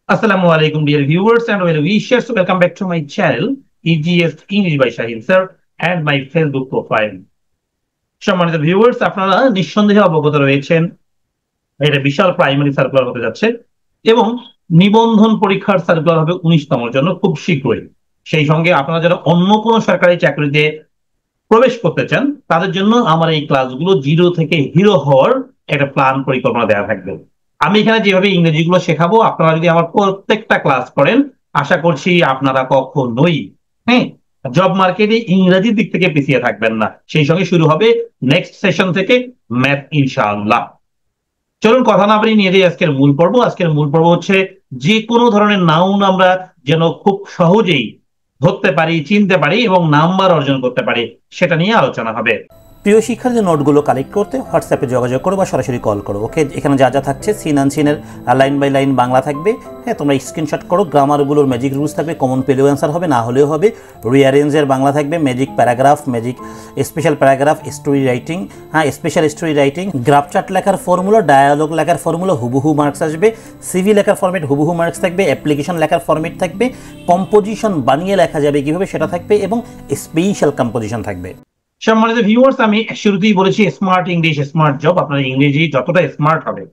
Assalamu alaikum, dear viewers and well wishers. Welcome back to my channel, EGS English by Shaheen sir, and my Facebook profile. সম্মানিত viewers, আপনারা নিঃসন্দেহে অবগত রয়েছেন এটা বিশাল primary circular হতে যাচ্ছে এবং নিবন্ধন পরীক্ষার সার্কুলার হবে 19তম জন্য খুব শীঘ্রই। সেই সঙ্গে আপনারা যারা অন্য কোনো সরকারি চাকরিতে প্রবেশ করতে চান তাদের জন্য আমার এই ক্লাসগুলো জিরো থেকে হিরো হওয়ার একটা প্ল্যান পরিকল্পনা দেওয়া থাকবে। আমি এখানে যেভাবে ইংরেজিগুলো শেখাবো, আপনারা যদি আমার প্রত্যেকটা ক্লাস করেন আশা করছি আপনারা কখনোই জব মার্কেটে ইংরেজির দিক থেকে পিছিয়ে থাকবেন না। সেই সঙ্গে শুরু হবে নেক্সট সেশন থেকে ম্যাথ ইনশাআল্লাহ। চলুন কথা না বাড়িয়ে নিয়ে যাই আজকের মূল পর্ব। আজকের মূল পর্ব হচ্ছে যে কোনো ধরনের নাউন আমরা যেন খুব সহজেই ধরতে পারি, চিনতে পারি এবং নাম্বার অর্জন করতে পারি, সেটা নিয়ে আলোচনা হবে। প্রিয় শিক্ষার্থীদের নোটগুলো কালেক্ট করতে হোয়াটসঅ্যাপে যোগাযোগ করো বা সরাসরি কল করো। ওকে, এখানে যা যা থাকছে সিন আনসিনের লাইন বাই লাইন বাংলা থাকবে। হ্যাঁ, তোমরা স্ক্রিনশট করো। গ্রামারগুলোর ম্যাজিক রুলস থাকবে, কমন পেলেও অ্যান্সার হবে, না হলেও হবে। রিঅ্যারেঞ্জের বাংলা থাকবে, magic paragraph, magic special paragraph, story writing, হ্যাঁ special story writing, graph chart লেখার ফর্মুলা, ডায়ালগ লেখার ফর্মুলা, হুবহু মার্কস আসবে। সিভি লেখার ফরম্যাট হুবহু মার্কস থাকবে। অ্যাপ্লিকেশন লেখার ফরম্যাট থাকবে। কম্পোজিশন বানিয়ে লেখা যাবে কীভাবে সেটা থাকবে এবং স্পেশাল কম্পোজিশন থাকবে। সম্মানিত ভিউয়ার্স, আমি শুরুতেই বলেছি স্মার্ট ইংলিশ স্মার্ট জব। আপনার ইংরেজি যতটা স্মার্ট হবে,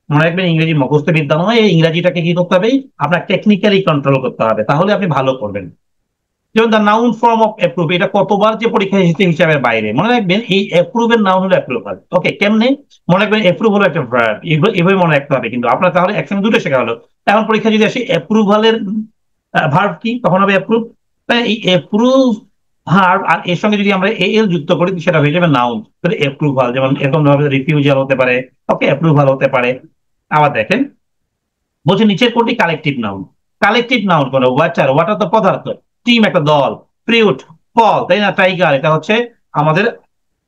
মনে রাখবেন ইংরেজি মুখস্থ বিদ্যা নয়, এই ইংরেজিটাকে কি করতে হবে, আপনার টেকনিক্যালি কন্ট্রোল করতে হবে, তাহলে আপনি ভালো করবেন। যেমন the noun form of approve, এটা কতবার যে পরীক্ষা এসেছে হিসাবের বাইরে। মনে রাখবেন এই অ্যাপ্রুভের নাউন হলো অ্যাপ্রুভাল। ওকে, কেমনে মনে রাখবেন, অ্যাপ্রুভ হলো একটা ভার্ব, এভাবে মনে রাখতে হবে। কিন্তু আপনার তাহলে একসঙ্গে দুটো শেখা হলো। এখন পরীক্ষা যদি আসে অ্যাপ্রুভালের ভার্ব কি, তখন হবে অ্যাপ্রুভ। তাই এই অ্যাপ্রুভ ভার্ব আর এর সঙ্গে যদি আমরা এল যুক্ত করি সেটা হয়ে যাবে নাউন। অ্যাপ্রুভাল, যেমন এরকম ভাবে রিফিউজাল হতে পারে, ওকে অ্যাপ্রুভাল হতে পারে। আবার দেখেন বলছে নিচের কোনটি কালেকটিভ নাউন। কালেকটিভ নাউন কোন, ওয়াটার, ওয়াটার তো পদার্থ, টিম একটা দল, ফ্রুট ফল, তাই না, টাইগার এটা হচ্ছে আমাদের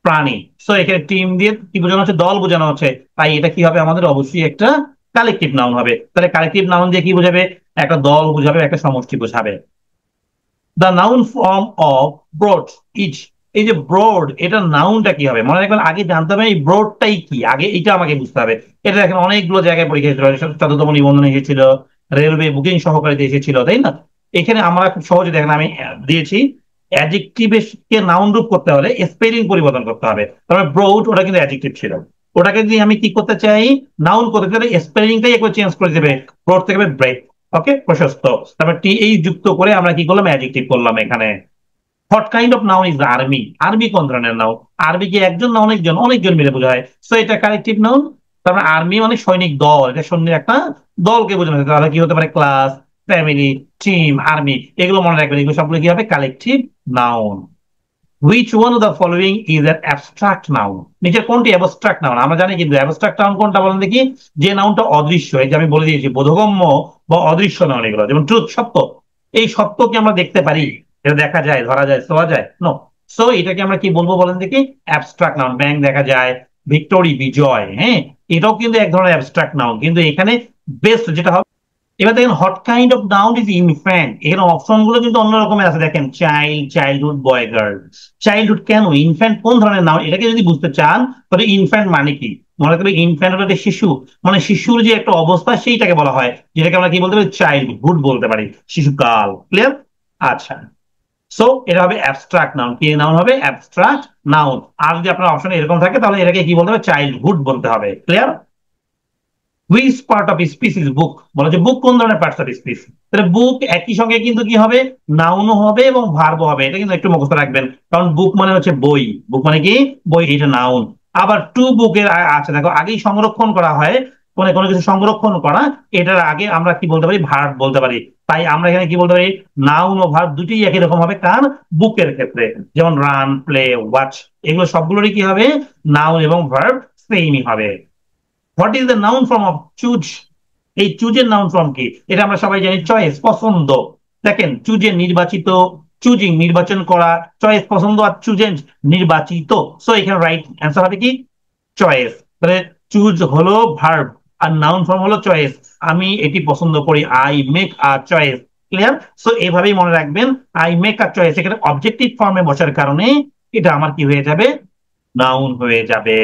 প্রাণী। সো এখানে টিম দিয়ে কি বোঝানো হচ্ছে, দল বোঝানো হচ্ছে, তাই এটা কি হবে আমাদের অবশ্যই একটা কালেকটিভ নাউন হবে। তাহলে কালেকটিভ নাউন দিয়ে কি বোঝাবে, একটা দল বোঝাবে, একটা সমষ্টি বোঝাবে। The noun form of breadth, এই যে ব্রড এটা নাউনটা কি হবে মনে রাখবেন। আগে জানতে হবে এই ব্রডটাই কি, আগে এটা আমাকে বুঝতে হবে। এটা দেখেন অনেকগুলো জায়গায় পরীক্ষা এসেছিল, 14তম নিবন্ধন এসেছিল, রেলওয়ে বুকিং সহকারীতে এসেছিল, তাই না। এখানে আমরা খুব সহজে দেখেন আমি দিয়েছি অ্যাডজেক্টিভকে নাউন রূপ করতে হলে স্পেলিং পরিবর্তন করতে হবে। তবে ব্রড ওটা কিন্তু অ্যাডজেক্টিভ ছিল, ওটাকে যদি আমি কি করতে চাই নাউন করতে চাই স্পেলিংটাই একবার চেঞ্জ করে দেবে, ব্রড থেকে ব্রেড, ওকে প্রশস্ত, তারপর টি এই যুক্ত করে আমরা কি করলাম, অ্যাডজেক্টিভ করলাম এখানে। What kind of noun is army, army কোন ধরনের নাউন, আর্মি কি একজন না অনেকজন, অনেকজন মিলে বোঝায়, সো এটা কালেকটিভ নাউন। তারপর আর্মি মানে সৈনিক দল, এটা সৈন্যের একটা দলকে বোঝানো হয়। তাহলে কি হতে পারে, ক্লাস, ফ্যামিলি, টিম, আর্মি, এগুলো মনে রাখবেন, এগুলো সবগুলো কি হবে collective noun. Which one of the following is an abstract noun, নিচের কোনটি অ্যাবস্ট্রাক্ট নাউন। আমরা জানি কিন্তু অ্যাবস্ট্রাক্ট নাউন কোনটা বলেন দেখি, যে নাউনটা অদৃশ্য, এই যে আমি বলে দিয়েছি বোধগম্য বা অদৃশ্য নাউন এগুলো, যেমন ট্রুথ সত্য, এই সত্যকে আমরা দেখতে পারি, এটা দেখা যায়, ধরা যায়, ছোঁয়া যায়, নো। সো এটাকে আমরা কি বলবো বলেন দেখি, অ্যাবস্ট্রাক্ট নাউন। ব্যাংক দেখা যায়, ভিক্টোরি বিজয়, হ্যাঁ এটাও কিন্তু এক ধরনের অ্যাবস্ট্রাক্ট নাউন, কিন্তু এখানে বেস্ট যেটা হবে। এবার দেখেন what kind of noun is infant, এখানে অপশন গুলো কিন্তু অন্য রকমের আছে। দেখেন চাইল্ড, চাইল্ডহুড, বয়, গার্ল। চাইল্ডহুড কেন, ইনফ্যান্ট কোন ধরনের নাউন, এটাকে যদি বুঝতে চান তাহলে ইনফ্যান্ট মানে কি মনে করবে, ইনফ্যান্ট হলো শিশু, মানে শিশুর যে একটা অবস্থা সেইটাকে বলা হয়, যেটাকে আমরা কি বলতে পারি, চাইল্ডহুড বলতে পারি, শিশুকাল। ক্লিয়ার? আচ্ছা, সো এটা হবে অ্যাবস্ট্রাক্ট নাউন। কি নাউন হবে, অ্যাবস্ট্রাক্ট নাউন। আর যদি আপনার অপশন এরকম থাকে তাহলে এটাকে কি বলতে হবে, চাইল্ডহুড বলতে হবে। Clear? Which part of speech is বুক, বলা যে বুক কোন ধরনের পার্টস অফ স্পিচ। তাহলে বুক একই সঙ্গে কিন্তু কি হবে, নাউনও হবে এবং ভার্বও হবে, এটা কিন্তু একটু মুখস্থ রাখবেন। কারণ বুক মানে হচ্ছে বই, বুক মানে কি বই, এটা নাউন। আবার টু বুকের আছে দেখো, আগেই সংরক্ষণ করা হয়, কোনো কোনো কিছু সংরক্ষণ করা, এটার আগে আমরা কি বলতে পারি, ভার্ব বলতে পারি। তাই আমরা এখানে কি বলতে পারি, নাউন ও ভার্ব দুটোই একই রকম হবে কার, বুকের ক্ষেত্রে। যেমন রান, প্লে, ওয়াচ, এগুলো সবগুলোরই কি হবে, নাউন এবং ভার্ব সেমই হবে। What is the noun form of choose, এই চুজের নাউন ফর্ম কি, এটা আমরা সবাই জানি চয়েস, পছন্দ। দেখেন চুজের নির্বাচিত, চুজিং নির্বাচন করা, চয়েস পছন্দ, আর চুজেন নির্বাচিত। সো এখানে রাইট অ্যান্সার হবে কি চয়েস। তাহলে চুজ হলো ভার্ব আর নাউন ফর্ম হলো চয়েস, আমি এটি পছন্দ করি, I make a choice. Clear? So এভাবেই মনে রাখবেন, আই মেক আ চয়েস এখানে অবজেক্টিভ ফর্মে বসার কারণে এটা আমার কি হয়ে যাবে, নাউন হয়ে যাবে।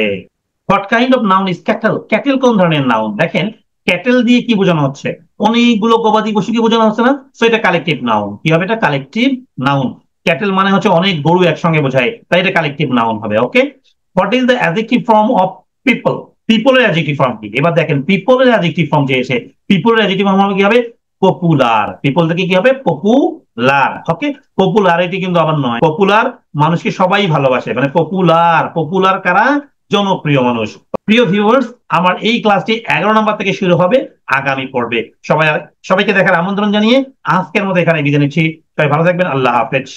What kind of noun is cattle, cattle কোন ধরনের নাউন। দেখেন ক্যাটেল দিয়ে কি বোঝানো হচ্ছে, অনেকগুলো গবাদি পশুকে বোঝানো হচ্ছে না, সো এটা কালেকটিভ নাউন। কি হবে? এটা কালেকটিভ নাউন। ক্যাটেল মানে হচ্ছে অনেক গরু একসঙ্গে বোঝায়, তাই এটা কালেকটিভ নাউন হবে। Okay, what is the adjective form of people? পিপলের অ্যাডজেক্টিভ ফর্ম কি? এবার দেখেন পিপলের অ্যাডজেক্টিভ ফর্ম যে এসে, পিপলের অ্যাডজেক্টিভ ফর্ম হবে কি হবে? পপুলার। পিপল থেকে কি হবে? পপুলার। ওকে, পপুলারিটি কিন্তু আবার নয়, পপুলার মানুষকে সবাই ভালোবাসে, মানে পপুলার। পপুলার কারা? জনপ্রিয় মানুষ। প্রিয় ভিউয়ার্স, আমার এই ক্লাসটি 11 নম্বর থেকে শুরু হবে আগামী পর্বে। সবাইকে দেখার আমন্ত্রণ জানিয়ে আজকের মতো এখানে বিদায় নিচ্ছি। সবাই ভালো থাকবেন। আল্লাহ হাফেজ।